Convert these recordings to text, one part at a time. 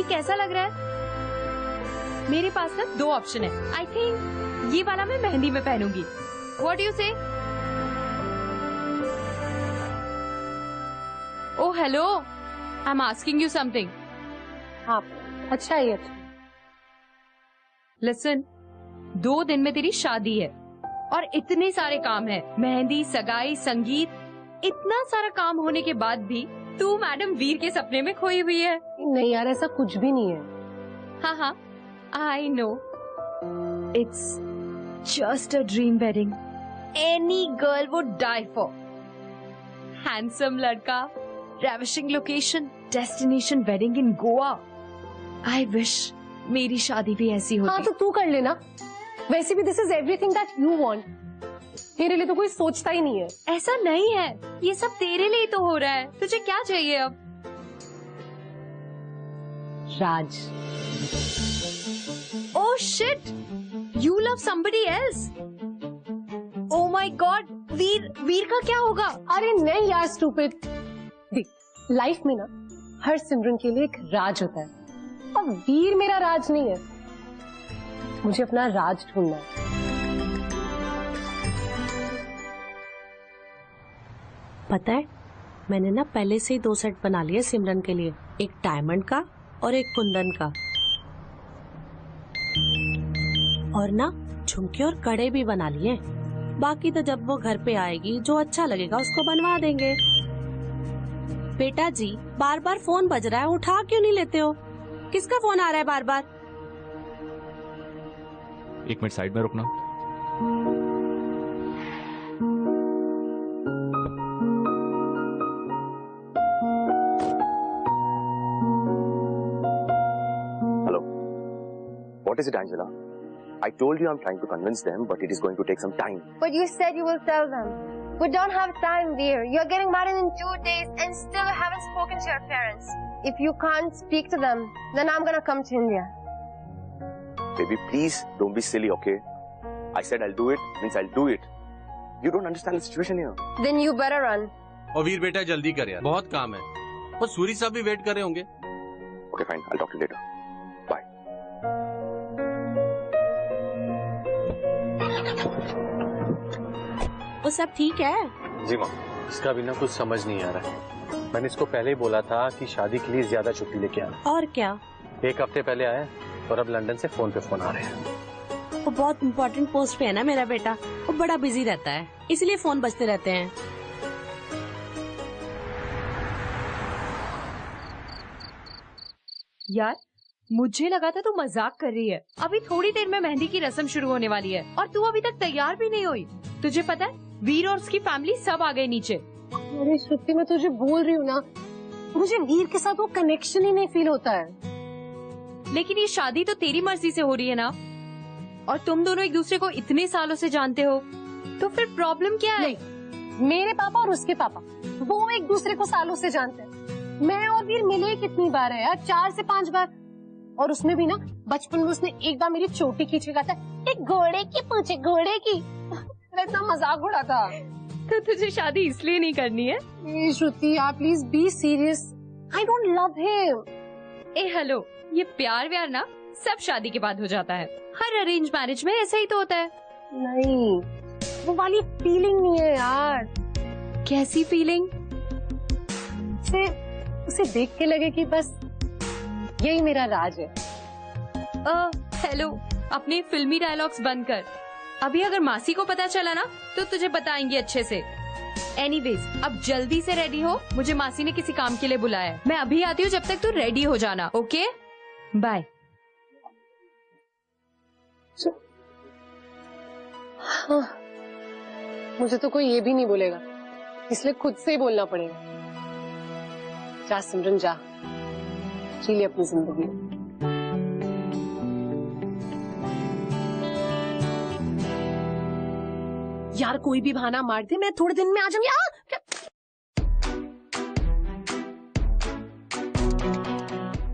कैसा लग रहा है? मेरे पास ना 2 ऑप्शन है। आई थिंक ये वाला मैं मेहंदी में पहनूंगी। व्हाट डू यू से? Oh hello, I am asking you something. हाँ, अच्छा है। लिसन, 2 दिन में तेरी शादी है और इतने सारे काम है, मेहंदी, सगाई, संगीत, इतना सारा काम होने के बाद भी तू मैडम वीर के सपने में खोई हुई है। नहीं यार, ऐसा कुछ भी नहीं है। हाँ हाँ, I know, it's just a dream wedding any girl would die for. Handsome लड़का, ravishing location, destination wedding in Goa. I wish मेरी शादी भी ऐसी होती। हाँ तो तू कर लेना। वैसे भी this is everything that you want. मेरे लिए तो कोई सोचता ही नहीं है। ऐसा नहीं है, ये सब तेरे लिए तो हो रहा है। तुझे क्या चाहिए अब? Raj. Oh shit, you love somebody else. Oh my God, Veer का क्या होगा? अरे नहीं यार स्टूपिड। देख, लाइफ में ना हर सिमरन के लिए एक राज होता है, और वीर मेरा राज नहीं है। मुझे अपना राज ढूंढना है। पता है, मैंने ना पहले से ही 2 सेट बना लिए सिमरन के लिए, एक डायमंड का और एक कुंदन का, और ना झुमके और कड़े भी बना लिए। बाकी तो जब वो घर पे आएगी जो अच्छा लगेगा उसको बनवा देंगे। बेटा जी, बार बार फोन बज रहा है, उठा क्यों नहीं लेते हो? किसका फोन आ रहा है बार बार? 1 मिनट साइड में रुकना। Hello. What is it, Angela? I told you I'm trying to convince them, but it is going to take some time. But you said you will tell them. We don't have time, dear. You're getting married in 2 days and still haven't spoken to your parents. If you can't speak to them, then I'm gonna come to India. Baby, please don't be silly, okay? I said I'll do it, means I'll do it. You don't understand the situation here. Then you better run. और वीर बेटा जल्दी कर यार, बहुत काम है। और सूरी साहब भी वेट कर रहे होंगे। Okay, fine. I'll talk to you later. Bye. वो सब ठीक है? जी माँ, इसका भी ना कुछ समझ नहीं आ रहा है। मैंने इसको पहले ही बोला था कि शादी के लिए ज्यादा छुट्टी लेके आना। और क्या, 1 हफ्ते पहले आया और अब लंदन से फोन पे फोन आ रहे हैं। वो बहुत इम्पोर्टेंट पोस्ट पे है ना मेरा बेटा, वो बड़ा बिजी रहता है, इसलिए फोन बजते रहते हैं। यार, मुझे लगा था तू मजाक कर रही है। अभी थोड़ी देर में मेहंदी की रस्म शुरू होने वाली है और तू अभी तक तैयार भी नहीं हुई। तुझे पता है, वीर और उसकी फैमिली सब आ गए नीचे। अरे श्रुति, मैं तुझे बोल रही हूँ ना, मुझे वीर के साथ वो कनेक्शन ही नहीं फील होता है। लेकिन ये शादी तो तेरी मर्जी से हो रही है ना, और तुम दोनों एक दूसरे को इतने सालों से जानते हो, तो फिर प्रॉब्लम क्या है? मेरे पापा और उसके पापा, वो एक दूसरे को सालों से जानते हैं। मैं और वीर मिले कितनी बार है यार? 4 से 5 बार। और उसमें भी ना बचपन में उसने एक बार मेरी चोटी खींचे कहा था, एक घोड़े की पूछे घोड़े की। इतना मजाक उड़ा था। तो तुझे शादी इसलिए नहीं करनी है? श्रुति यार, please be serious. I don't love him. A hello, ये प्यार व्यार ना सब शादी के बाद हो जाता है। हर अरेंज मैरिज में ऐसा ही तो होता है। नहीं, वो वाली फीलिंग नहीं है यार। कैसी फीलिंग? उसे देख के लगे कि बस यही मेरा राज है। हेलो, अपने फिल्मी डायलॉग्स बंद कर। अभी अगर मासी को पता चला ना तो तुझे बताएंगी अच्छे से। एनीवेज, अब जल्दी से रेडी हो, मुझे मासी ने किसी काम के लिए बुलाया है। मैं अभी आती हूँ, जब तक तू रेडी हो जाना। Okay, bye. हाँ, मुझे तो कोई ये भी नहीं बोलेगा, इसलिए खुद से ही बोलना पड़ेगा। जा सिमरन जा, जी ले अपनी जिंदगी। यार कोई भी बहाना मार दे, मैं थोड़े दिन में आ जाऊँ। यार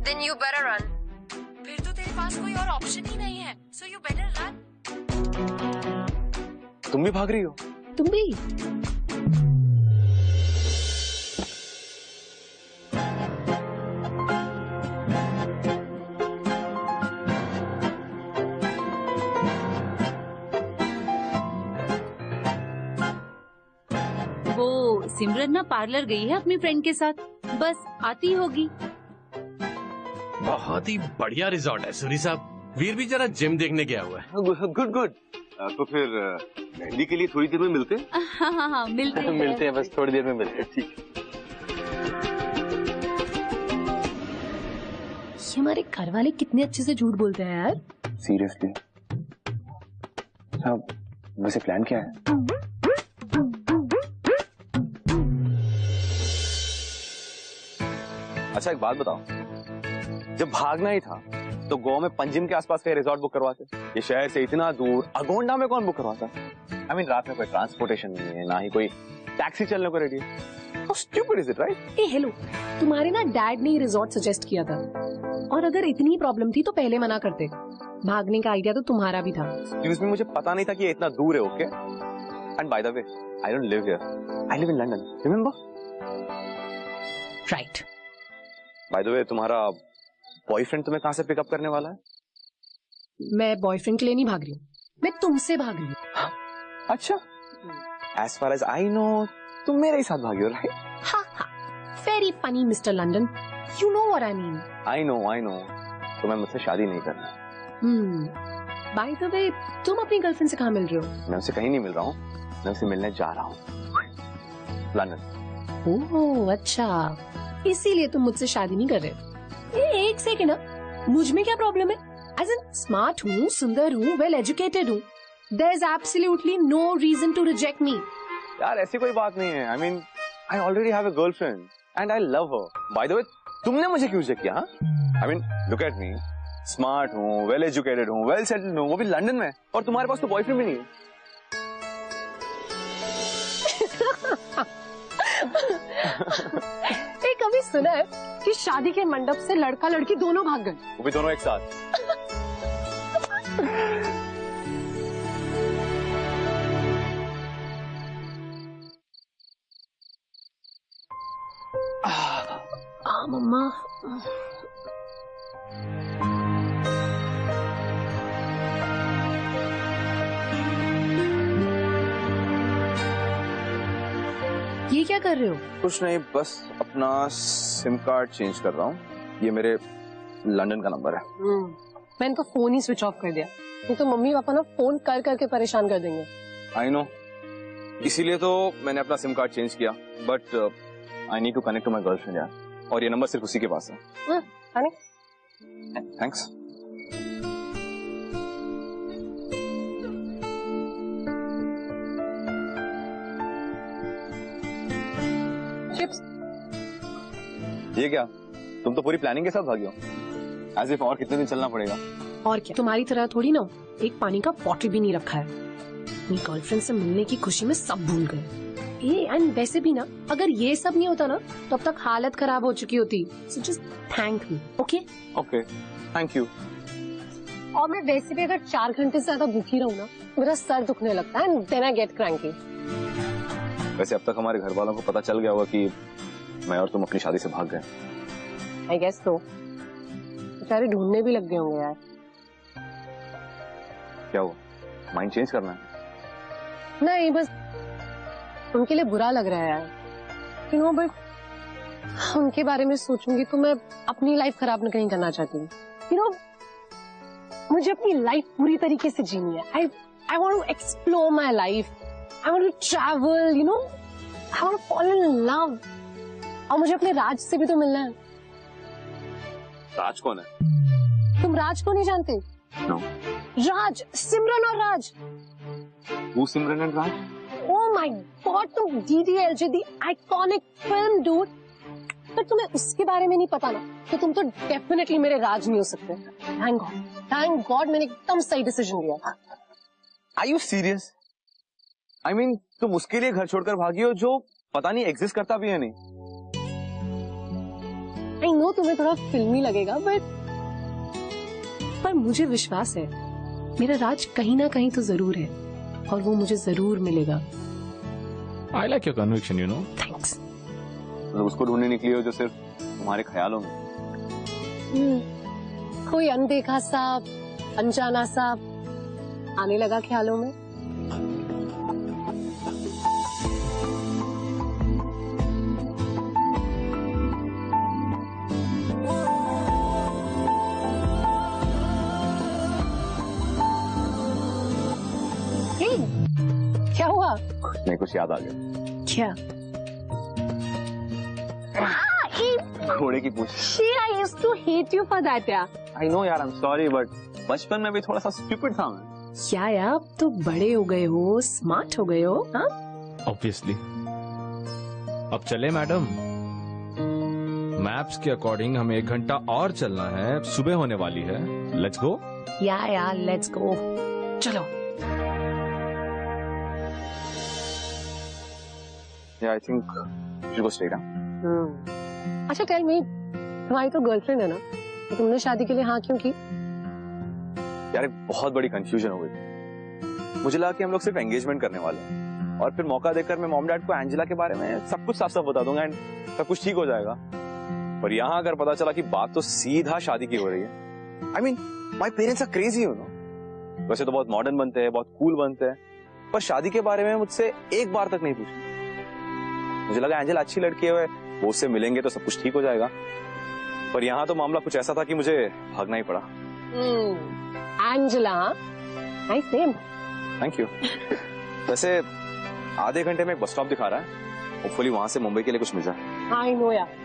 Then you better run. फिर तो तेरे पास कोई और ऑप्शन ही नहीं है, so you better run. तुम भी भाग रही हो? तुम भी? वो सिमरन ना पार्लर गई है अपनी फ्रेंड के साथ, बस आती होगी। बहुत ही बढ़िया रिजॉर्ट है सूरी साहब। वीर भी जरा जिम देखने गया हुआ है। Good good. तो फिर मेहंदी के लिए थोड़ी देर में मिलते हैं। हाँ मिलते हैं। मिलते हैं, बस थोड़ी देर में मिलते हैं। ठीक है। ये हमारे घर वाले कितने अच्छे से झूठ बोलते हैं यार। सीरियसली। अच्छा, वैसे प्लान क्या है? अच्छा एक बात बताओ, जब भागना ही था तो गोवा में पंजिम के आसपास का रिजॉर्ट बुक करवाते। ये शहर से इतना दूर अगोंडा में कौन बुक करवाता? I mean, रात में कोई ट्रांसपोर्टेशन नहीं है, ना ही कोई टैक्सी चलने को रेडी है। How stupid is it, right? A hello, तुम्हारे ना डैड ने रिजॉर्ट सजेस्ट किया था, और अगर इतनी प्रॉब्लम थी तो पहले मना करते। भागने का आइडिया तो तुम्हारा भी था। Excuse me, मुझे पता नहीं था कि ये इतना दूर है। Okay? And by the way, I don't live here. I live in London. Remember? Right. By the way, तुम्हारा बॉयफ्रेंड तुम्हें कहाँ से पिकअप करने वाला है? मैं बॉयफ्रेंड के लिए नहीं भाग रही हूँ, मैं तुमसे भाग रही हूँ। अच्छा, as far as I know, तुम मेरे ही साथ भागी हो, राइट? हाँ हाँ, very funny mister London, you know what I mean. I know, तुम्हें मुझसे शादी नहीं करना। बाय द वे, तुम अपनी गर्लफ्रेंड से कहाँ मिल रहे हो? मैं उससे कहीं नहीं मिल रहा हूँ, मैं उससे मिलने जा रहा हूँ, लंदन। ओह अच्छा, इसीलिए तुम मुझसे शादी नहीं कर रहे। ये एक सेकेंड, मुझ में क्या प्रॉब्लम है? एज एन स्मार्ट हूँ, सुंदर हूँ, वेल एजुकेटेड हूँ। There is absolutely no reason to reject me. यार ऐसी कोई बात नहीं है। I mean, I already have a girlfriend and I love her. By the way, तुमने मुझे क्यों रिजेक्ट किया? I mean, look at me. Smart हूँ, वेल एजुकेटेड हूँ, वेल सेटल्ड हूँ, वो भी लंदन में, और तुम्हारे पास तो बॉयफ्रेंड भी नहीं है। कभी सुना है कि शादी के मंडप से लड़का लड़की दोनों भाग गए? वो भी दोनों एक साथ। मम्मा, ये क्या कर रहे हो? कुछ नहीं, बस अपना सिम कार्ड चेंज कर रहा हूँ। ये मेरे लंदन का नंबर है। मैंने इनका फोन ही स्विच ऑफ कर दिया, नहीं तो मम्मी पापा ना फोन कर करके परेशान कर देंगे। आई नो, इसीलिए तो मैंने अपना सिम कार्ड चेंज किया, but I need to connect to my girlfriend यार, और ये नंबर सिर्फ उसी के पास है। थैंक्स। चिप्स। ये क्या, तुम तो पूरी प्लानिंग के साथ भागी हो, एज इफ और कितने दिन चलना पड़ेगा। और क्या, तुम्हारी तरह थोड़ी ना एक पानी का बॉटल भी नहीं रखा है। अपनी गर्लफ्रेंड से मिलने की खुशी में सब भूल गए। एंड वैसे भी ना, अगर ये सब नहीं होता ना तो अब तक हालत खराब हो चुकी होती। So just thank me, okay? Okay, thank you. और मैं वैसे भी अगर 4 घंटे से ज्यादा भूखी रहूं ना, मेरा सर दुखने लगता है, and then I get cranky. वैसे अब तक हमारे घर वालों को पता चल गया होगा कि मैं और तुम अपनी शादी से भाग गए। आई गेस तो बेचारे ढूंढने भी लग गए होंगे यार। क्या हुआ, माइंड चेंज करना है? नहीं, बस उनके लिए बुरा लग रहा है यार, यू नो, बट उनके बारे में सोचूंगी तो मैं अपनी लाइफ खराब नहीं करना चाहती हूँ। यू नो, मुझे अपनी लाइफ पूरी तरीके से जीनी है। I want to explore my life, I want to travel, you know, I want to fall in love. और मुझे अपने राज से भी तो मिलना है। राज कौन है? तुम राज को नहीं जानते? No. राज, सिमरन और राज। Who Simran and Raj? Oh my God, तुम DDLJ, दी आइकॉनिक फिल्म डूड, पर तुम्हें उसके बारे में नहीं पता ना, तो तुम तो डेफिनेटली मेरे राज नहीं हो सकते। थैंक गॉड मैंने एकदम सही डिसीजन लिया। Are you serious? I mean, तुम उसके लिए घर छोड़कर भागी हो जो पता नहीं एग्जिस्ट करता भी है नहीं। आई नो तुम्हें थोड़ा फिल्मी लगेगा, पर मुझे विश्वास है मेरा राज कहीं ना कहीं तो जरूर है, और वो मुझे जरूर मिलेगा। I like your conviction, you know. Thanks. मतलब उसको ढूंढने निकली हो जो सिर्फ तुम्हारे ख्यालों में। कोई अनदेखा सा, अनजाना सा आने लगा ख्यालों में। क्या हुआ? नहीं, कुछ याद आ गया। क्या? घोड़े की पूंछ। Shit, I used to hate you for that, यार। I know यार, I'm sorry, but बचपन में भी थोड़ा सा stupid था मैं। क्या यार, अब तो बड़े हो गए हो, स्मार्ट हो गए हो, हाँ? ऑब्वियसली। अब चले मैडम। मैप्स के अकॉर्डिंग हमें 1 घंटा और चलना है, सुबह होने वाली है। Let's go. यार, लेट्स गो। चलो। Yeah, I think we should go straight, huh? अच्छा, टेल मी, तुम्हारी तो गर्लफ्रेंड है ना, तो तुमने शादी के लिए हाँ क्यों की? यार, एक बहुत बड़ी कंफ्यूजन हो गई। मुझे लगा कि हम लोग सिर्फ एंगेजमेंट करने वाले हैं, और फिर मौका देकर मैं मॉम डैड को एंजेला के बारे में सब कुछ साफ साफ बता दूंगा एंड सब कुछ ठीक हो जाएगा। पर यहाँ अगर पता चला कि बात तो सीधा शादी की हो रही है। I mean, my parents are crazy, you know. वैसे तो बहुत मॉडर्न बनते हैं, बहुत कूल बनते हैं, पर शादी के बारे में मुझसे एक बार तक नहीं पूछा। मुझे लगा एंजेला अच्छी लड़की है, वो उससे मिलेंगे तो सब कुछ ठीक हो जाएगा। पर यहाँ तो मामला कुछ ऐसा था कि मुझे भागना ही पड़ा। Angela, nice name. Thank you. वैसे आधे घंटे में एक बस स्टॉप दिखा रहा है, होपफुली वहां से मुंबई के लिए कुछ मिल जाए। आई नो यार।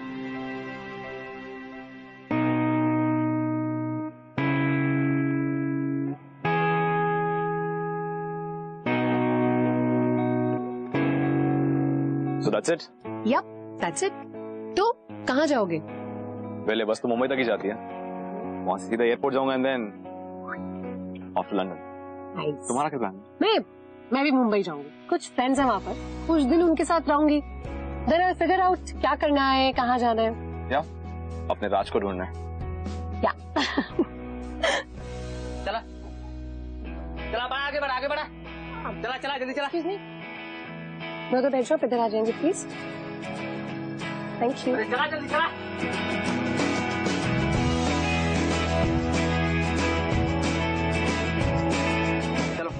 So that's it? Yep, that's it. तो कहाँ जाओगे? पहले बस तो मुंबई तक ही जाती है, वहां से सीधा एयरपोर्ट जाऊंगा and then off to London. तुम्हारा क्या प्लान है? मैं भी मुंबई जाऊंगी, कुछ फ्रेंड्स हैं वहाँ पर, कुछ दिन उनके साथ रहूंगी। देन आई फिगर आउट क्या करना है, कहाँ जाना है। या अपने राज को ढूंढना है। या चला चला, आगे बढ़ा आगे बढ़ा, चला चला जल्दी चला। एक्सक्यूज मी, मैं तो बैठ इधर आ जाएंगे प्लीज। Thank you. चला जल्दी चला। चलो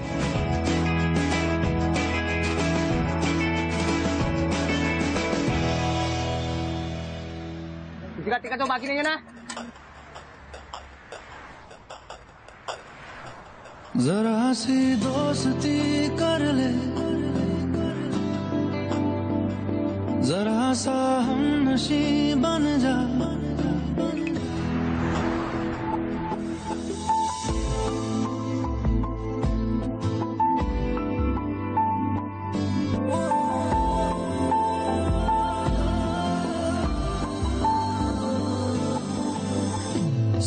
किसी का टिकट तो बाकी नहीं है ना? जरा सी दोस्ती कर ले, जरा सा हम नशी बन जा,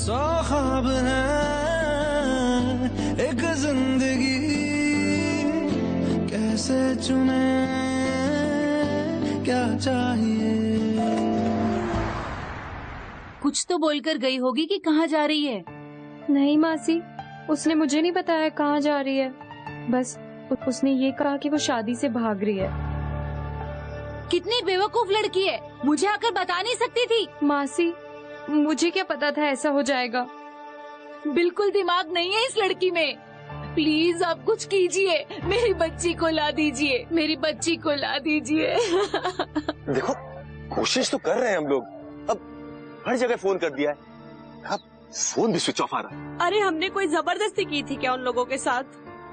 सौ ख्वाब है एक जिंदगी, कैसे चुने क्या चाहिए। कुछ तो बोलकर गई होगी कि कहाँ जा रही है। नहीं मासी, उसने मुझे नहीं बताया कहाँ जा रही है, बस उसने ये कहा कि वो शादी से भाग रही है। कितनी बेवकूफ लड़की है, मुझे आकर बता नहीं सकती थी। मासी, मुझे क्या पता था ऐसा हो जाएगा। बिल्कुल दिमाग नहीं है इस लड़की में। प्लीज आप कुछ कीजिए, मेरी बच्ची को ला दीजिए, मेरी बच्ची को ला दीजिए। देखो, कोशिश तो कर रहे हैं हम लोग, अब हर जगह फोन कर दिया है, अब फोन भी स्विच ऑफ आ रहा है। अरे हमने कोई जबरदस्ती की थी क्या उन लोगों के साथ?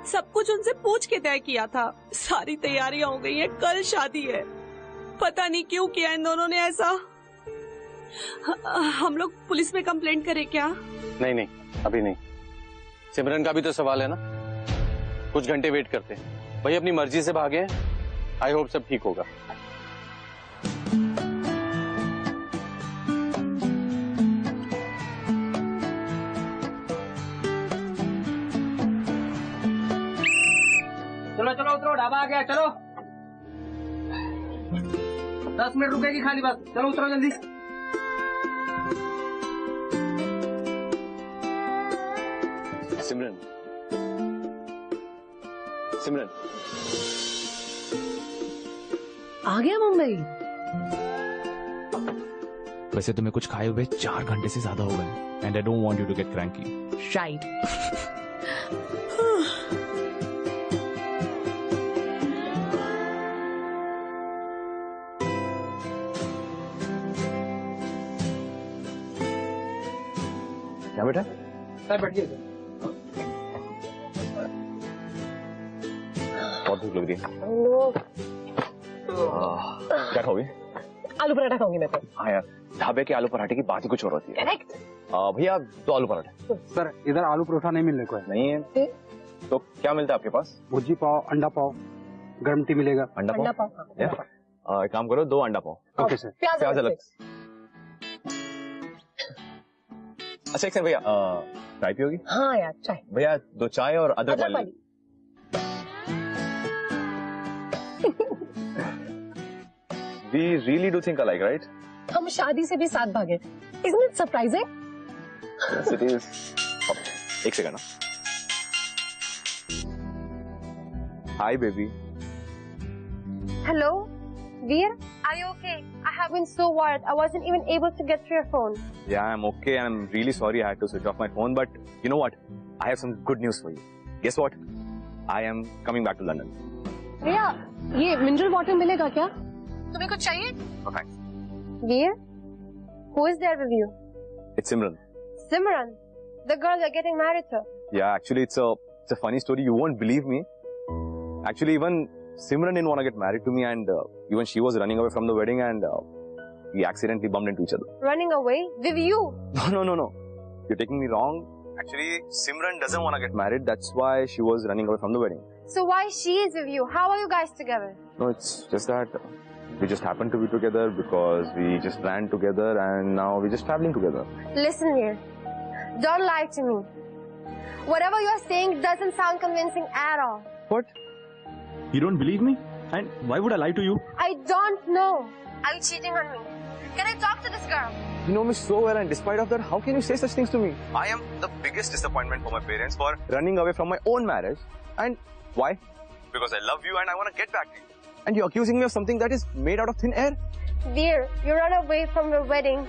सब कुछ उनसे पूछ के तय किया था। सारी तैयारियां हो गई हैं, कल शादी है। पता नहीं क्यों किया इन दोनों ने ऐसा। हम लोग पुलिस में कंप्लेंट करें क्या? नहीं नहीं, अभी नहीं। सिमरन का भी तो सवाल है ना, कुछ घंटे वेट करते हैं। भाई अपनी मर्जी से भागे, आई होप सब ठीक होगा। चलो चलो उतरो, ढाबा आ गया, चलो 10 मिनट रुकेगी खाली बस, चलो उतरो जल्दी। सिमरन, सिमरन आ गया मुंबई। वैसे तुम्हें कुछ खाए हुए 4 घंटे से ज्यादा हो गए and I don't want you to get cranky. Right. क्या बेटा? बैठिए। बहुत भूख लग रही है। क्या खाओगे? आलू पराठा खाऊंगी मैं तो। हाँ यार, ढाबे के आलू पराठे की बात ही कुछ और होती है। करेक्ट। भैया 2 आलू पराठे। सर इधर आलू परोठा नहीं मिलने को है। नहीं है तो क्या मिलता है आपके पास? भुर्जी पाव, अंडा पाव, गर्म टी मिलेगा। अंडा अंडा पाव? पाव। एक काम करो, 2 अंडा पाव। Okay sir. प्याज अलग। अच्छा एक सेकंड भैया, चाय पियोगी? हाँ यार चाय। भैया 2 चाय और अदरक वाली। We really do think alike, right? हम शादी से भी साथ भागे। Isn't it surprising? Yes, it is. एक second. Hi, baby. Hello? Veer? Are you okay? I have been so worried. I wasn't even able to get to your phone. Yeah, I'm okay. I'm really sorry I had to switch off my phone, but you know what? I have some good news for you. Guess what? I am coming back to London. भैया, ये mineral water मिलेगा क्या? तुम्हें कुछ चाहिए? Oh, thanks. Veer? Who is there with you? It's Simran. Simran, the girl you're getting married to. Yeah, actually, it's a funny story. You won't believe me. Actually, even Simran didn't want to get married to me, and even she was running away from the wedding, and we accidentally bumped into each other. Running away? With you? No. You're taking me wrong. Actually, Simran doesn't want to get married. That's why she was running away from the wedding. So why she is with you? How are you guys together? No, it's just that we just happened to be together because we just ran together, and now we're just traveling together. Listen here. Don't lie to me. Whatever you're saying doesn't sound convincing at all. What? You don't believe me? And why would I lie to you? I don't know. Are you cheating on me? Can I talk to this girl? You know me so well, and despite of that, how can you say such things to me? I am the biggest disappointment for my parents for running away from my own marriage. And why? Because I love you and I want to get back to you. And you're accusing me of something that is made out of thin air? Veer, you ran away from your wedding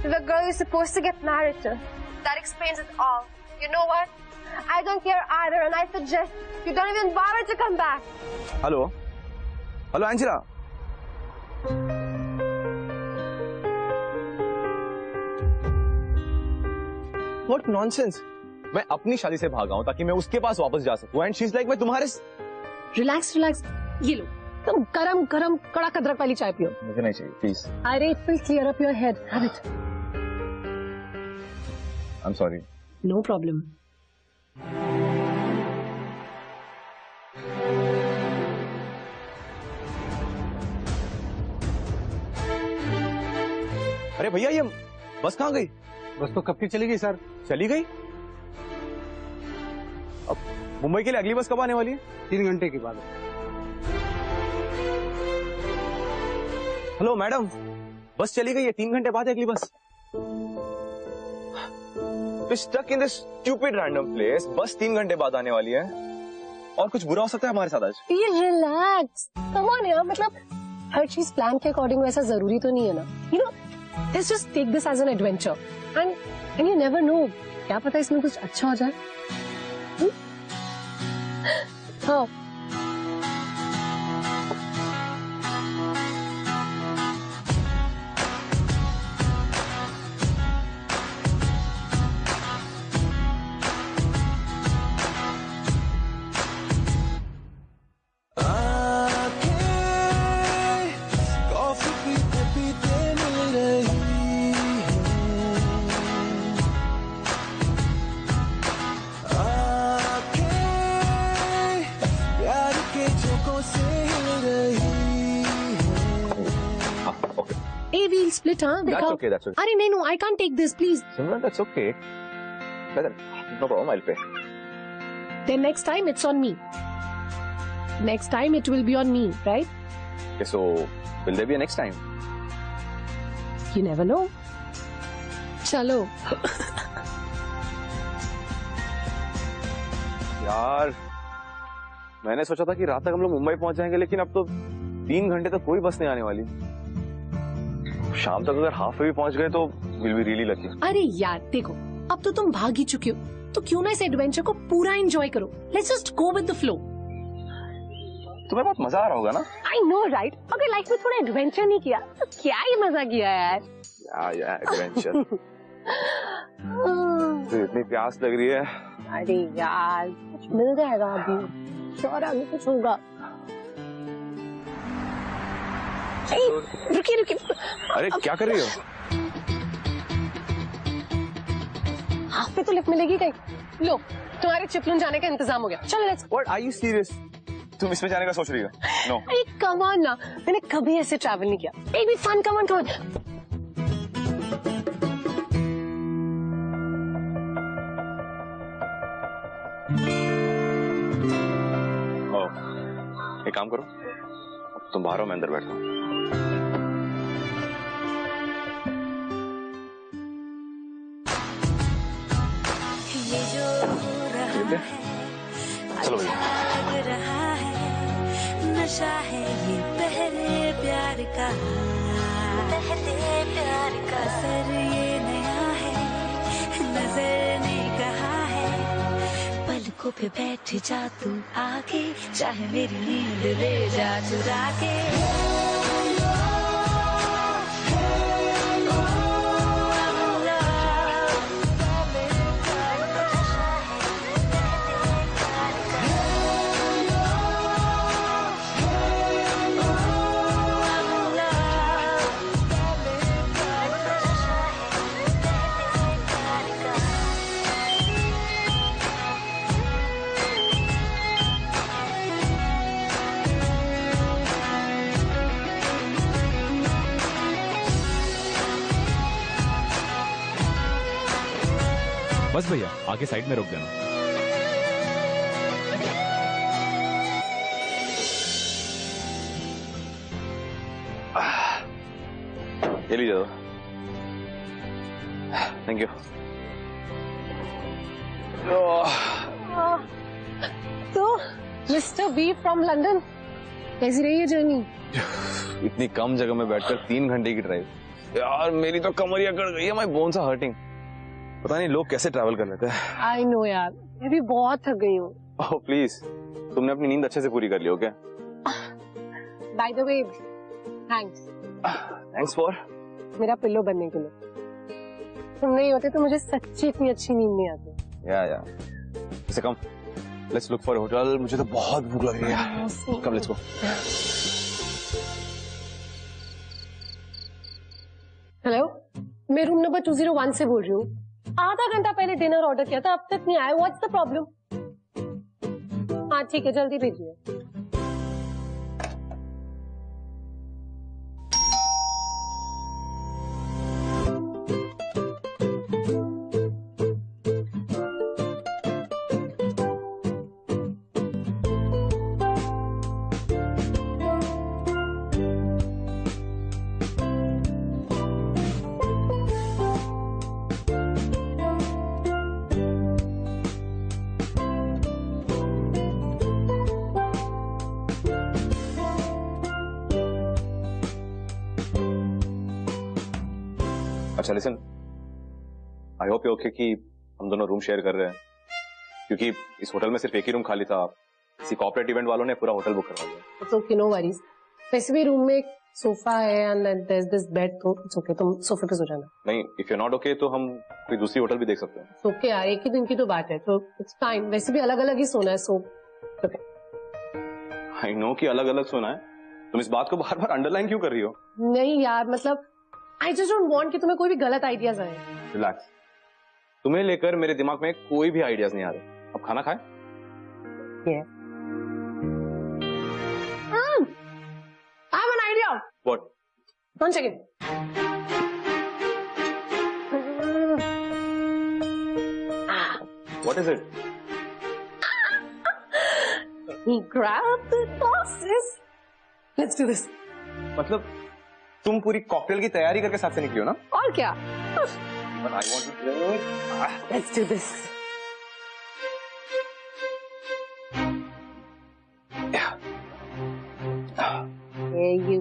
to the girl you're supposed to get married to. That explains it all. You know what? I don't care either, and I suggest you don't even bother to come back. Hello? Hello, Angela? What nonsense? मैं अपनी शादी से भागा हूं ताकि मैं उसके पास वापस जा सकूं, and she's like मैं तुम्हारे। रिलैक्स। ये लो, तुम गरम कड़क अदरक वाली चाय पियो। मुझे नहीं चाहिए, प्लीज। अरे it will clear up your head. Have it. I'm sorry. No problem. अरे भैया, ये बस कहाँ गई? बस तो कब की चली गई सर। चली गई? अब मुंबई के लिए अगली बस कब आने वाली है? 3 घंटे के बाद। हेलो मैडम, बस चली गई है, 3 घंटे बाद है अगली bus. Stuck in this stupid random place. बस 3 घंटे बाद आने वाली है, और कुछ बुरा हो सकता है हमारे साथ आज। रिलैक्स, कम ऑन यार, मतलब हर चीज प्लान के अकॉर्डिंग वैसा जरूरी तो नहीं है ना। You know, let's just take this as an adventure, and you never know, क्या पता इसमें कुछ अच्छा हो जाए। हाँ। Split, huh? That's okay, that's okay. अरे नहीं, no, I can't take this, please. Simran, that's okay. No problem, I'll pay. Then next time it's on me. Next time it will be on me, right? Okay, so will there be a next time? You never know. चलो। यार, मैंने सोचा था कि रात तक हम लोग मुंबई पहुंच जाएंगे, लेकिन अब तो 3 घंटे तक कोई बस नहीं आने वाली। शाम तक अगर हाफ वे भी पहुंच गए तो विल बी रियली लकी। अरे यार देखो, अब तो तुम भाग ही चुके हो, तो क्यों ना इस एडवेंचर को पूरा एंजॉय करो। Let's just go with the flow. तुम्हें बहुत मजा आ रहा होगा ना? आई नो राइट, अगर लाइफ में थोड़ा एडवेंचर नहीं किया तो क्या ही मजा किया यार। या एडवेंचर। तो इतनी प्यास लग रही है। अरे यार, कुछ मिल जाएगा अभी, श्योर आगे कुछ होगा। रुकिए रुकिए, अरे क्या कर रही हो? हाफ पे तो लिफ्ट मिलेगी कहीं। लो तुम्हारे चिपलून जाने का इंतजाम हो गया, चलो let's. What are you serious? तुम इसमें जाने का सोच रही हो? No. अरे कम ऑन ना, मैंने कभी ऐसे ट्रैवल नहीं किया। It be fun, come on come on. एक काम करो, तुम बाहर हो, मैं अंदर बैठता हूँ। चलो भैया। नशा है ये पहले प्यार का, असर ये नया है, नजर ने कहा है, पलकों पे बैठ जा तू आके, चाहे मेरी नींद ले जा चुरा के। बस भैया, आगे साइड में रोक देना। ये लीजिए, थैंक यू। तो मिस्टर बी फ्रॉम लंदन, कैसी रही है जर्नी? इतनी कम जगह में बैठकर 3 घंटे की ड्राइव, यार मेरी तो कमरिया कट गई है, माय बोन्स आर हर्टिंग। पता नहीं लोग कैसे ट्रैवल कर लेते हैं। आई नो यार, मैं भी बहुत थक गई हूँ। ओह प्लीज, तुमने अपनी नींद अच्छे से पूरी कर ली हो क्या? By the way, thanks. Thanks for? मेरा पिल्लो बनने के लिए। तुम नहीं होते तो मुझे सच्ची इतनी अच्छी नींद नहीं आती। या वैसे कम, लेट्स लुक फॉर होटल। मुझे तो बहुत भूख लग रही है। कम, लेट्स गो। हेलो, मैं रूम नंबर 201 से बोल रही हूँ। आधा घंटा पहले डिनर ऑर्डर किया था, अब तक नहीं आया। What's the problem? हाँ ठीक है, जल्दी भेजिए। अच्छा listen, I hope you okay कि हम दोनों रूम शेयर कर रहे हैं, क्योंकि इस होटल में सिर्फ एक ही रूम खाली था। किसी कॉर्पोरेट इवेंट वालों ने पूरा होटल बुक करवा दिया। It's okay, no worries. वैसे भी रूम में एक सोफा है and there is this bed, तो इट्स ओके, तुम सोफे पे सो जाना। नहीं, इफ यू नॉट ओके तो हम कोई दूसरी होटल भी देख सकते हैं। इट्स ओके यार, एक ही दिन की तो बात है, तो इट्स फाइन। वैसे भी अलग अलग ही सोना है, सो ओके। आई नो कि अलग अलग सोना है, तुम इस बात को बार बार अंडरलाइन क्यों कर रही हो? नहीं यार, मतलब आई जस्ट डोंट वांट कि तुम्हें कोई भी गलत आइडियाज आए। रिलैक्स, तुम्हें लेकर मेरे दिमाग में कोई भी आइडियाज नहीं आ रहे। अब खाना खाए? I have an idea. What? 1 second. What is it? Grab the glasses. Let's do this. मतलब तुम पूरी कॉकटेल की तैयारी करके साथ से निकली हो ना? और क्या? But I want to drink. Let's do this. There you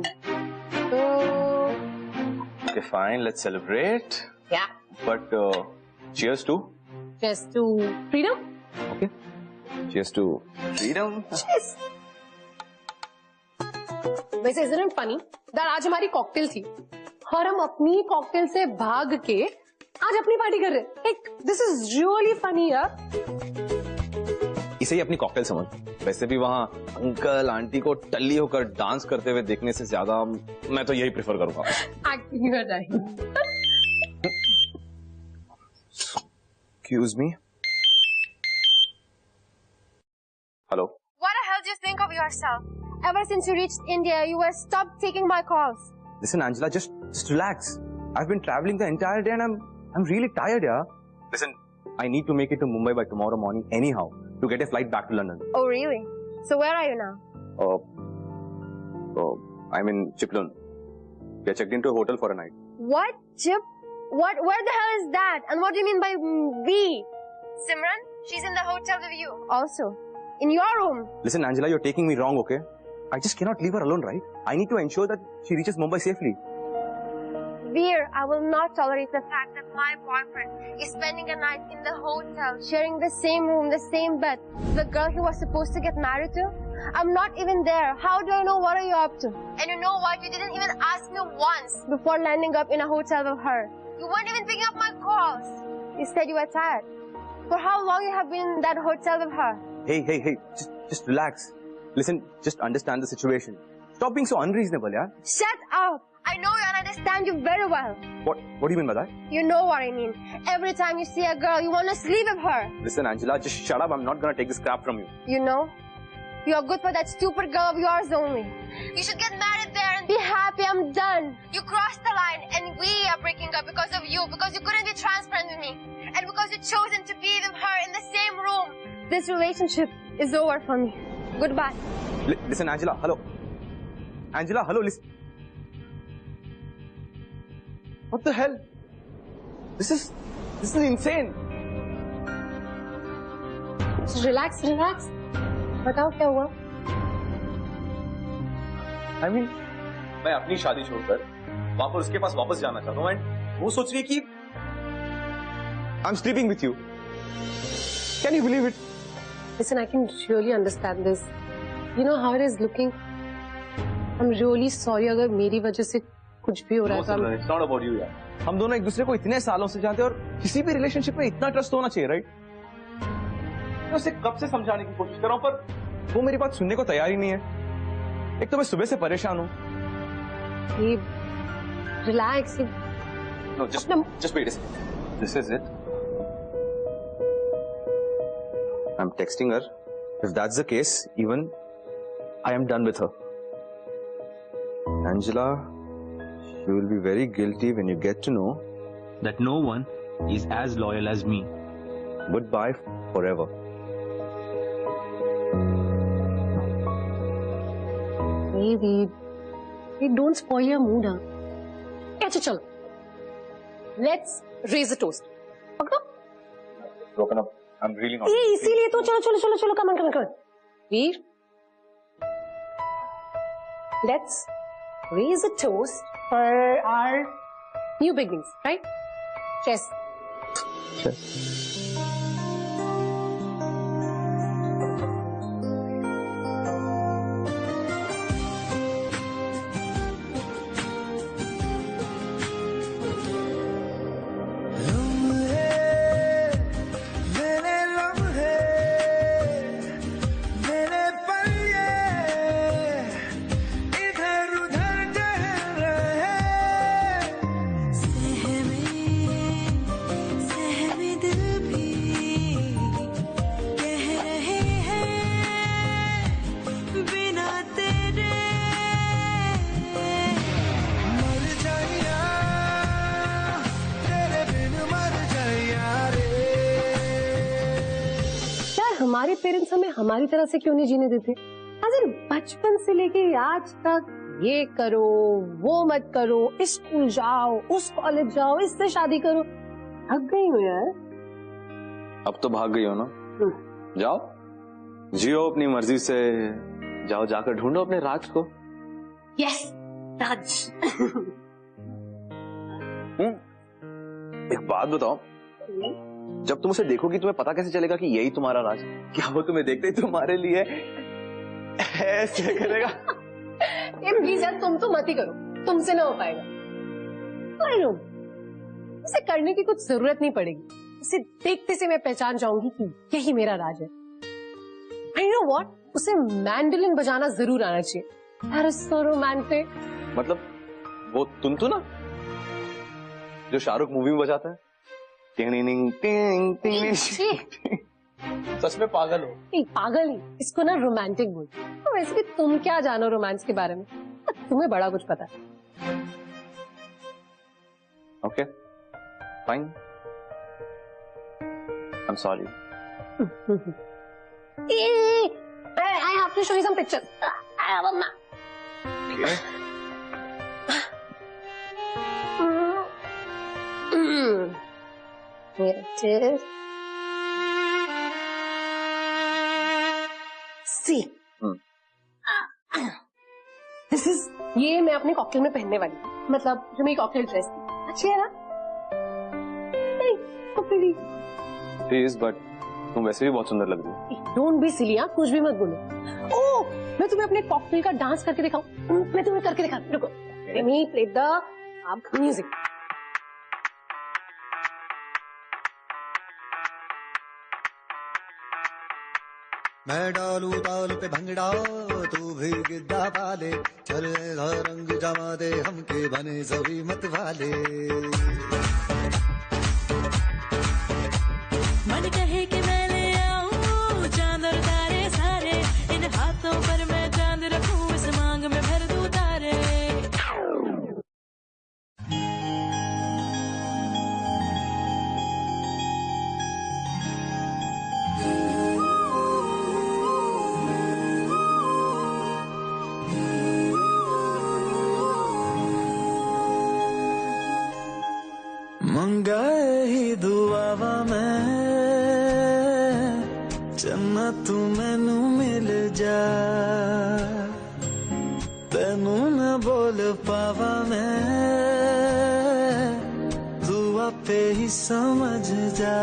go. Okay, fine. Let's celebrate. Yeah. But cheers to. Cheers to freedom. Okay. Cheers to freedom. Cheers. वैसे isn't it funny that आज हमारी cocktail थी और हम अपनी cocktail से भाग के आज अपनी पार्टी कर रहे हैं। Like, this is really funny यार। इसे ही अपनी कॉकटेल समझ। वैसे भी वहाँ अंकल आंटी को टल्ली होकर डांस करते हुए देखने से ज्यादा मैं तो यही प्रेफर करूंगा। एक्टिंग कर रही। Excuse me. Hello. What the hell do you think of yourself? Ever since you reached India, you have stopped taking my calls. Listen, Angela, just relax. I've been traveling the entire day and I'm really tired, yeah. Listen, I need to make it to Mumbai by tomorrow morning anyhow to get a flight back to London. Oh, really? So where are you now? I'm in Chiplun. We are checked into a hotel for a night. What? Chip? What? Where the hell is that? And what do you mean by we? Simran, she's in the hotel with you. Also, in your room. Listen, Angela, you're taking me wrong, okay? I just cannot leave her alone, right? I need to ensure that she reaches Mumbai safely. Veer, I will not tolerate the fact that my boyfriend is spending a night in the hotel, sharing the same room, the same bed. The girl he was supposed to get married to? I'm not even there. How do I know what are you up to? And you know what? You didn't even ask me once before landing up in a hotel with her. You weren't even picking up my calls. You said you were tired. For how long you have been in that hotel with her? Hey, just relax. Listen, just understand the situation. Stop being so unreasonable, yeah? Shut up! I know you and understand you very well. What do you mean by that? You know what I mean. Every time you see a girl, you want to sleep with her. Listen, Angela, just shut up. I'm not gonna take this crap from you. You know, you're good for that stupid girl of yours only. You should get married there and be happy. I'm done. You crossed the line and we are breaking up because of you, because you couldn't be transparent with me. And because you chosen to be with her in the same room. This relationship is over for me. Goodbye. Listen, Angela, hello. Angela, hello, listen. What the hell? This is insane. Relax relax, बताओ क्या हुआ? I mean, मैं अपनी शादी छोड़कर वहां पर उसके पास वापस जाना चाहता हूँ एंड वो सोच रही है कि I'm sleeping with you. Can you believe it? Listen, I can really understand this. You know how it is looking. I'm really sorry अगर मेरी वजह से कुछ भी हो रहा है। It's not about you, यार। हम दोनों एक दूसरे को इतने सालों से जानते हैं और किसी भी रिलेशनशिप में इतना ट्रस्ट होना चाहिए, राइट? मैं उसे कब से समझाने की कोशिश कर रहा हूँ पर वो मेरी बात सुनने को तैयार ही नहीं है। एक तो मैं सुबह से परेशान हूँ। Relax. No, just wait a second. This is it. I'm texting her. If that's the case, even I am done with her. Angela, you will be very guilty when you get to know that no one is as loyal as me. Goodbye forever. Baby, don't spoil your mood, huh? अच्छा चलो, let's raise a toast. पकड़ो. Broken up. I'm really not. ये इसीलिए तो चलो, come on. Veer, let's raise a toast for our new beginnings, right? Cheers. Cheers. हमारे parents हमें हमारी तरह से क्यों नहीं जीने देते? अगर बचपन से लेके आज तक ये करो, वो मत करो, इस स्कूल जाओ, उस कॉलेज जाओ, इससे शादी करो, थक गई हो यार। अब तो भाग गई हो ना? जाओ, जियो अपनी मर्जी से, जाओ जाकर ढूंढो अपने राज को। यस, राज। एक बात बताओ, जब तुम उसे देखोगी तुम्हें पता कैसे चलेगा कि यही तुम्हारा राज है? क्या वो तुम्हें देखते ही तुम्हारे लिए ऐसे करेगा? प्लीज यार, तुम तो मत ही करो, तुमसे ना हो पाएगा। उसे करने की कुछ जरूरत नहीं पड़ेगी, उसे देखते से मैं पहचान जाऊंगी कि यही मेरा राज है। व्हाट, उसे मैंडोलिन बजाना जरूर आना चाहिए. That is so romantic. मतलब वो तुनतुना जो शाहरुख मूवी में बजाता है. टिंग टिंग टिंग. सच में पागल हो? नहीं पागल नहीं, इसको ना रोमांटिक बोल. तो वैसे भी तुम क्या जानो रोमांस के बारे में, तुम्हें बड़ा कुछ पता है. Okay fine, I am sorry. I have to show you some pictures. I have a map. Okay. Here it is. See. This is. ये मैं अपने कॉकटेल में पहनने वाली हूँ. मतलब जो मेरी कॉकटेल ड्रेस थी. अच्छी है ना? नहीं, तो pretty. Please, but तुम वैसे भी बहुत सुंदर लग रही हो. Don't be silly, हाँ, कुछ भी मत बोलो. ओह, मैं तुम्हें अपने कॉकटेल का डांस करके दिखाऊं. मैं तुम्हें करके दिखाती हूँ. रुको. Let me play the music. मैं डालू ताल पे भंगड़ा तू भी गिद्दा पाले, चल रंग जमा दे हमके बने सभी मत वाले. मन कहे कि मैं ले आऊं चांद और तारे सारे, इन हाथों पर मैं चांद रखूं, इस मांग में भर दूं तारे. मंगाए ही दुआवा मैं चन्ना तू मैनू मिल जा, तेनू न बोल पावा मैं तू आपे ही समझ जा.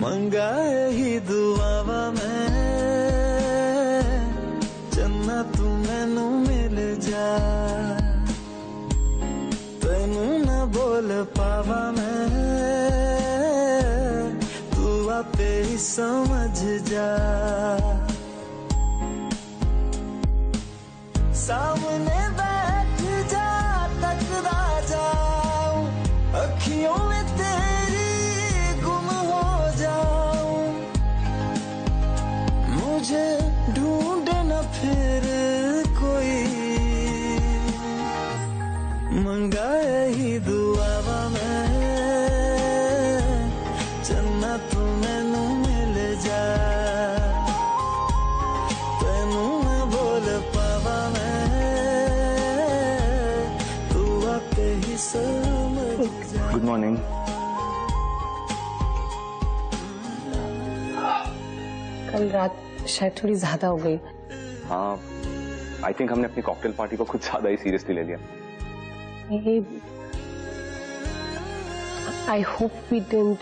मंगाए ही दुआवा मैं चन्ना तू मैनू मिल जा, तेनू न बोल पावा मैं तू आपे ही समझ जा. सामने बैठ जा तकदा जाऊं, अखियों में तेरी गुम हो जाऊं, मुझे ढूंढे न फिर कोई. मंगाए ही दुआवा मैं चन्ना तू मैनू मिल जा, तेनू न बोल पावा मैं तू आपे ही समझ जा. Good morning. कल रात शायद थोड़ी ज्यादा हो गई. हाँ, आई थिंक हमने अपनी कॉकटेल पार्टी को कुछ ज्यादा ही सीरियसली ले लिया. I hope we didn't.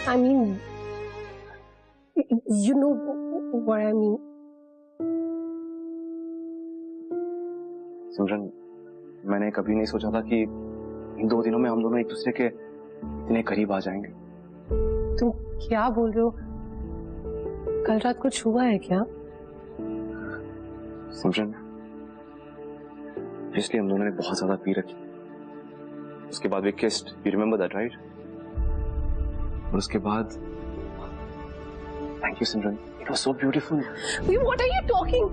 I mean, you know what I mean. सिमरन, मैंने कभी नहीं सोचा था कि इन 2 दिनों में हम दोनों एक दूसरे के इतने करीब आ जाएंगे. तुम क्या बोल रहे हो? कल रात कुछ हुआ है क्या? सिमरन, इसलिए हम दोनों ने बहुत ज्यादा पी रखी. उसके बाद we kissed, you remember that right? और उसके बाद thank you Simran, it was so beautiful. What are you talking?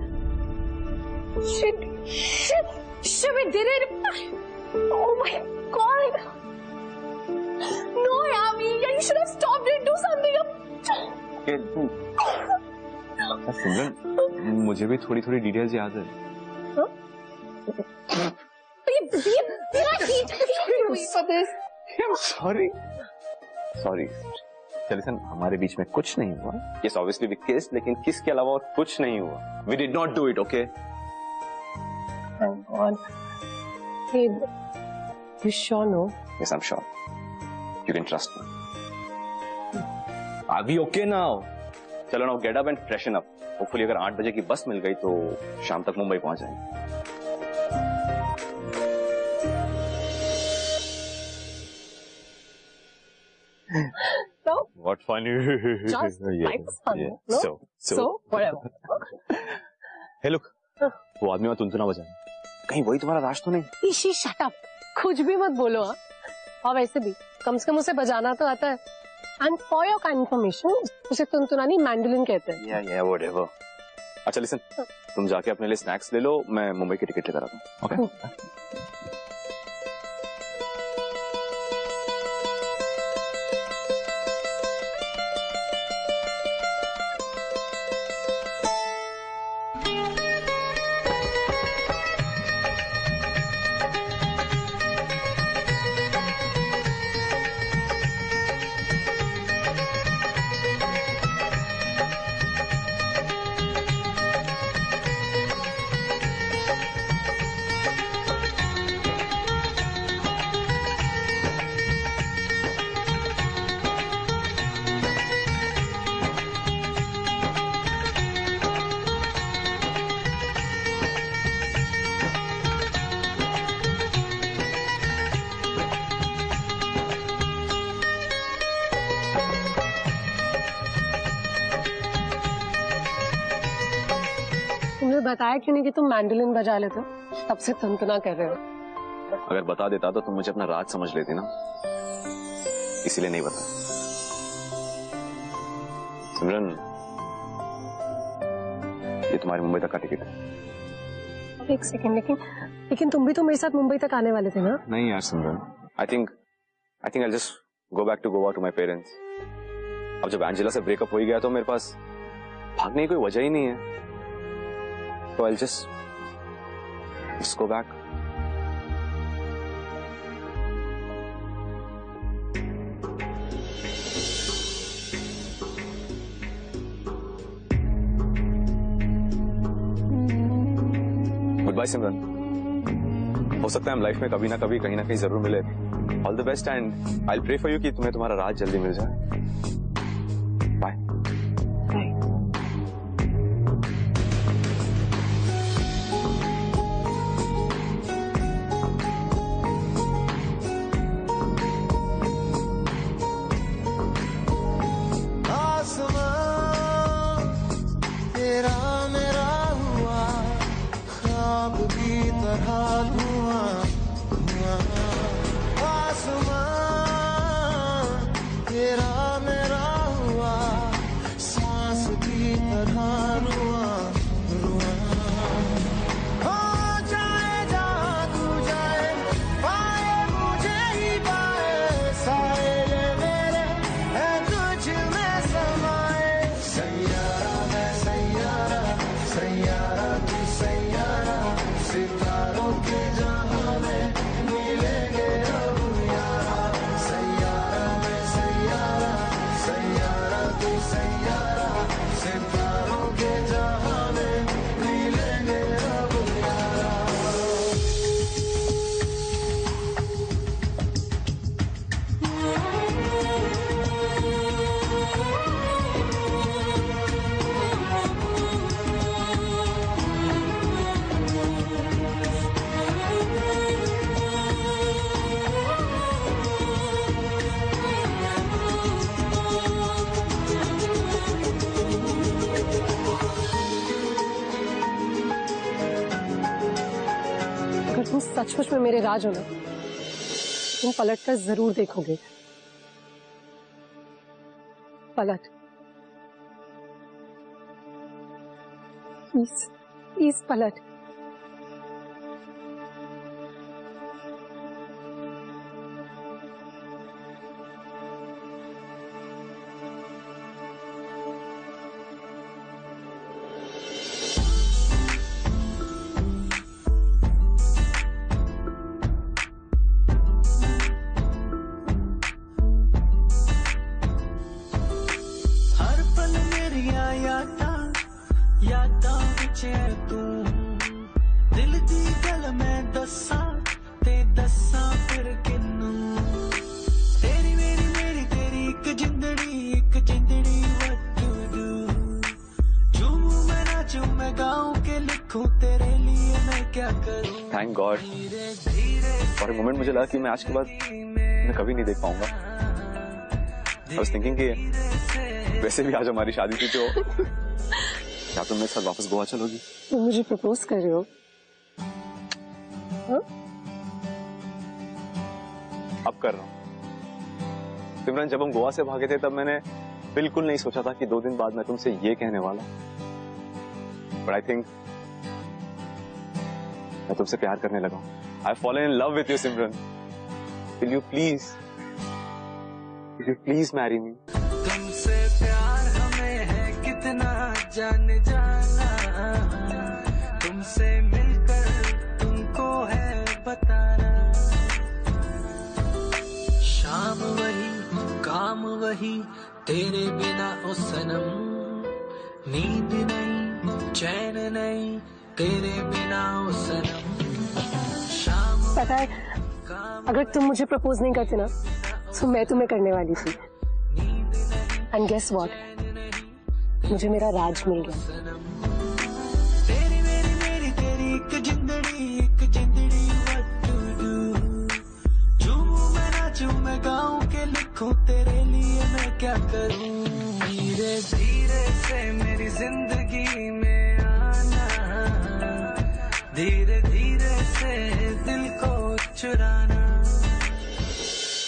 Shit, we did it. Oh my God. No, Yami, you should have stopped it. Do something. सिमरन, मुझे भी थोड़ी थोड़ी details याद है. Sorry. Listen, हमारे बीच में कुछ नहीं हुआ. यस, ऑब्वियसली वी किस्ड, लेकिन किस के अलावा और कुछ नहीं हुआ. We did not do it. Okay? Thank God. Hey, you sure no? Yes, I'm sure. You can trust me. Are we okay now? चलो now get up and freshen up. Hopefully अगर 8 बजे की बस मिल गई तो शाम तक मुंबई पहुंच जाएंगे. What funny? Just like fun, no? So whatever. Hey look, वो आदमी वहाँ तुनतुना बजा रहा है। कहीं वही तुम्हारा राज तो नहीं? इशी शट अप, कुछ भी मत बोलो। हाँ, और वैसे भी कम से कम उसे बजाना तो आता है। And for your information, उसे तुनतुना नहीं मैंडोलिन कहते हैं। Yeah, whatever. अच्छा लिसन, तुम जाके अपने लिए स्नैक्स ले लो, मैं मुंबई की टिकट लेकर आता हूँ। ओके? तुमने बताया क्यों नहीं कि तुम मैंडोलिन बजा लेते हो? तब से तुनतुना कर रहे हो। अगर बता देता तो तुम मुझे अपना राज समझ लेती ना, इसीलिए नहीं बताया। सिमरन, ये तुम्हारी मुंबई तक का टिकट है। एक सेकंड, लेकिन तुम भी तो मेरे साथ मुंबई तक आने वाले थे ना? नहीं यार Simran, I think I'll just go back to Goa to my parents. अब जब एंजेला से ब्रेकअप हो ही गया तो मेरे पास भागने की कोई वजह ही नहीं है, तो I'll just go back. Goodbye Simran. हो सकता है हम लाइफ में कभी ना कभी कहीं ना कहीं जरूर मिले। All the best and I pray for you कि तुम्हें तुम्हारा राज जल्दी मिल जाए। बाय। आसमां तेरा मेरा हुआ ख्वाब की तरह धुआं धुआं। आसमां तेरा मेरा हुआ सांस की तरह रुआं रुआं। हो जाए जहाँ तू जाए, पाए मुझे ही पाए, साए ये मेरे है तुझ में समाए। सैयारा मैं सैयारा, सैयारा तू सैयारा, सितारों के जहां में मिलेंगे अब यारा। सैयारा मैं सैयारा, सैयारा तू सैयारा, सितारों के जहां में मिलेंगे अब यारा। अगर तुम सचमुच में मेरे राज हो ना, तुम पलट कर जरूर देखोगे। पलट, प्लीज प्लीज पलट। हर पल मेरिया यादां विच तू, दिल दी गल मैं दस्सां ते दस्सां फिर किन्नू। तेरी मेरी तेरी एक जिंदड़ी what you do। झूमूं मैं नाचूं मैं गाऊं के लिखूं तेरे लिए मैं क्या करूं। Thank God. और एक मोमेंट मुझे लगा कि मैं आज के बाद मैं कभी नहीं देख पाऊंगा। I was thinking कि वैसे भी आज हमारी शादी थी तो क्या तुम मेरे साथ वापस गोवा चलोगी? तुम मुझे प्रपोज कर रहे हो? हाँ? अब कर रहा हूँ। सिमरन, जब हम गोवा से भागे थे तब मैंने बिल्कुल नहीं सोचा था कि 2 दिन बाद मैं तुमसे ये कहने वाला। But I think मैं तुमसे प्यार करने लगा हूँ। I've fallen in love with you, Simran. Will you please marry me? तुमसे प्यार हमें है कितना जान जाना, तुमसे मिलकर तुमको है बताना। शाम वही काम वही तेरे बिना ओ सनम, नींद नहीं चैन नहीं तेरे बिना ओ सनम। पता है, अगर तुम मुझे प्रपोज नहीं करते ना तो मैं तुम्हें करने वाली थी। एंड गेस व्हाट, मुझे मेरा राज मिल गया। तेरी मेरी मेरी तेरी एक जिंदड़ी what to do। झूमूं मैं नाचूं मैं गाऊं के लिखूं तेरे लिए मैं क्या करूं। धीरे धीरे से मेरी जिंदगी में आना, धीरे धीरे से दिल को चुराना।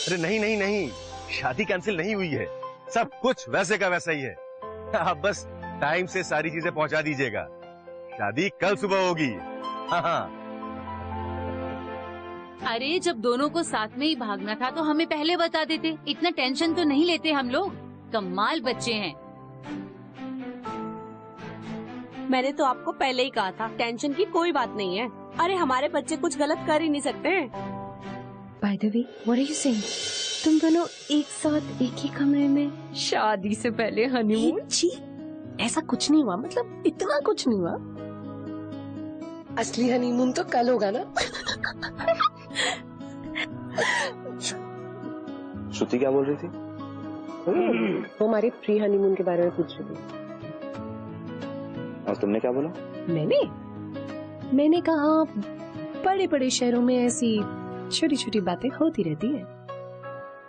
अरे नहीं नहीं नहीं, शादी कैंसिल नहीं हुई है, सब कुछ वैसे का वैसा ही है। आप बस टाइम से सारी चीजें पहुंचा दीजिएगा। शादी कल सुबह होगी। हाँ। अरे जब दोनों को साथ में ही भागना था तो हमें पहले बता देते, इतना टेंशन तो नहीं लेते हम लोग। कमाल बच्चे हैं। मैंने तो आपको पहले ही कहा था, टेंशन की कोई बात नहीं है। अरे हमारे बच्चे कुछ गलत कर ही नहीं सकते। By the way, what are you saying? तुम दोनों एक साथ एक ही कमरे में शादी से पहले हनीमून? ऐसा कुछ नहीं हुआ, मतलब इतना कुछ नहीं हुआ। असली हनीमून तो कल होगा ना। श्रुति क्या बोल रही थी? वो हमारे प्री हनीमून के बारे में पूछ रही थी। और तुमने क्या बोला? मैंने कहा बड़े बड़े शहरों में ऐसी छोटी छोटी बातें होती रहती है।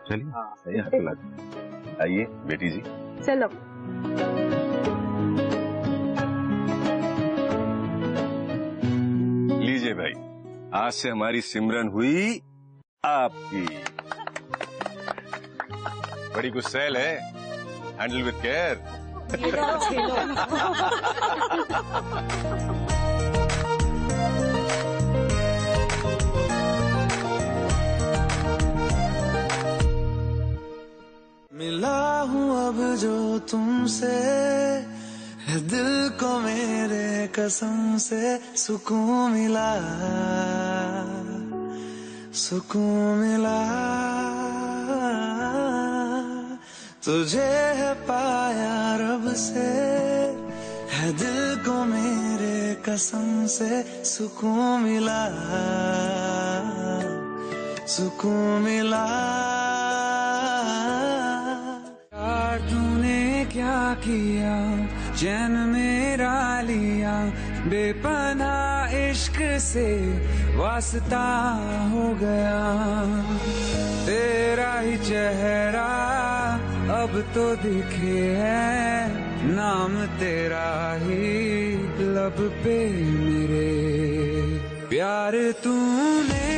चलिए सही है, आइए बेटी जी। चलो। लीजिए भाई, आज से हमारी सिमरन हुई आपकी। बड़ी गुस्सैल है, हैंडल विद केयर। मिला हूँ अब जो तुमसे, है दिल को मेरे कसम से सुकून मिला, सुकून मिला। तुझे है पाया रब से, है दिल को मेरे कसम से सुकून मिला, सुकून मिला। तूने क्या किया, चैन मेरा लिया, बेपनाह इश्क से वास्ता हो गया। तेरा ही चेहरा अब तो दिखे है, नाम तेरा ही लब पे मेरे। प्यार तूने